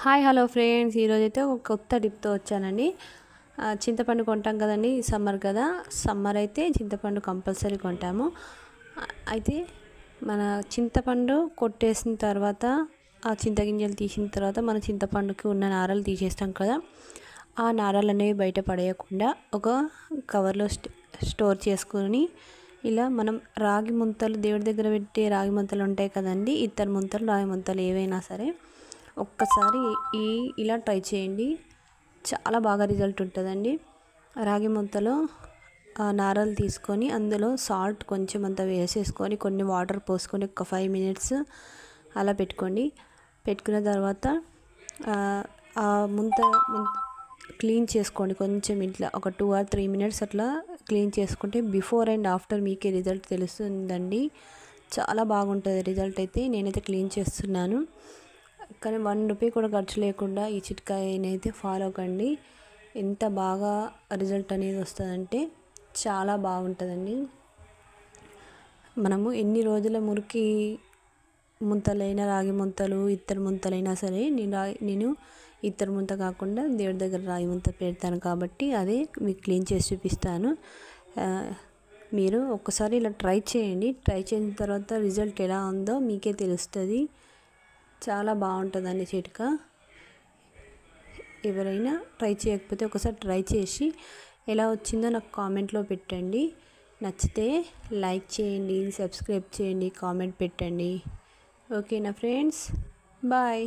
Hi hello friends, ఈరోజైతే ఒక కొత్త టిప్తో వచ్చానండి. చింతపండు కొంటాం కదండి, సమ్మర్ కదా. సమ్మర్ అయితే చింతపండు కంపల్సరీ కొంటాము. అయితే మన చింతపండు కొట్టేసిన తర్వాత ఆ చింతగింజలు తీసిన తర్వాత మన చింతపండుకి ఉన్న నారలు తీసేస్తాం కదా. ఆ నారలు అనేవి బయట పడేయకుండా ఒక కవర్లో స్టోర్ చేసుకొని ఇలా మనం రాగి ముంతలు, దేవుడి దగ్గర పెట్టే రాగి ముంతలు ఉంటాయి కదండి, ఇత్తడి ముంతలు, రాగి ముంతలు ఏవైనా సరే ఒక్కసారి ఇలా ట్రై చేయండి. చాలా బాగా రిజల్ట్ ఉంటుందండి. రాగి ముద్దలో నారలు తీసుకొని అందులో సాల్ట్ కొంచెం అంత వేసేసుకొని కొన్ని వాటర్ పోసుకొని ఒక 5 minutes అలా పెట్టుకోండి. పెట్టుకున్న తర్వాత ఆ ముంత క్లీన్ చేసుకోండి. కొంచెం ఇట్లా ఒక 2 or 3 minutes అట్లా క్లీన్ చేసుకుంటే బిఫోర్ అండ్ ఆఫ్టర్ మీకే రిజల్ట్ తెలుస్తుందండి. చాలా బాగుంటుంది రిజల్ట్ అయితే. నేనైతే క్లీన్ చేస్తున్నాను, కానీ 1 రూపీ కూడా ఖర్చు లేకుండా ఈ చిట్కాయనైతే ఫాలో కండి. ఎంత బాగా రిజల్ట్ అనేది వస్తుందంటే చాలా బాగుంటుందండి. మనము ఎన్ని రోజుల మురికి ముంతలైనా, రాగి ముంతలు, ఇత్తడి ముంతలైనా సరే, నేను ఇత్తడి ముంత కాకుండా దేవుడి దగ్గర రాగి ముంత పెడతాను కాబట్టి అదే మీకు క్లీన్ చేసి చూపిస్తాను. మీరు ఒక్కసారి ఇలా ట్రై చేయండి. ట్రై చేసిన తర్వాత రిజల్ట్ ఎలా ఉందో మీకే తెలుస్తుంది. చాలా బాగుంటుందండి చిట్కా. ఎవరైనా ట్రై చేయకపోతే ఒకసారి ట్రై చేసి ఎలా వచ్చిందో నాకు కామెంట్లో పెట్టండి. నచ్చితే లైక్ చేయండి, సబ్స్క్రైబ్ చేయండి, కామెంట్ పెట్టండి. ఓకేనా ఫ్రెండ్స్, బాయ్.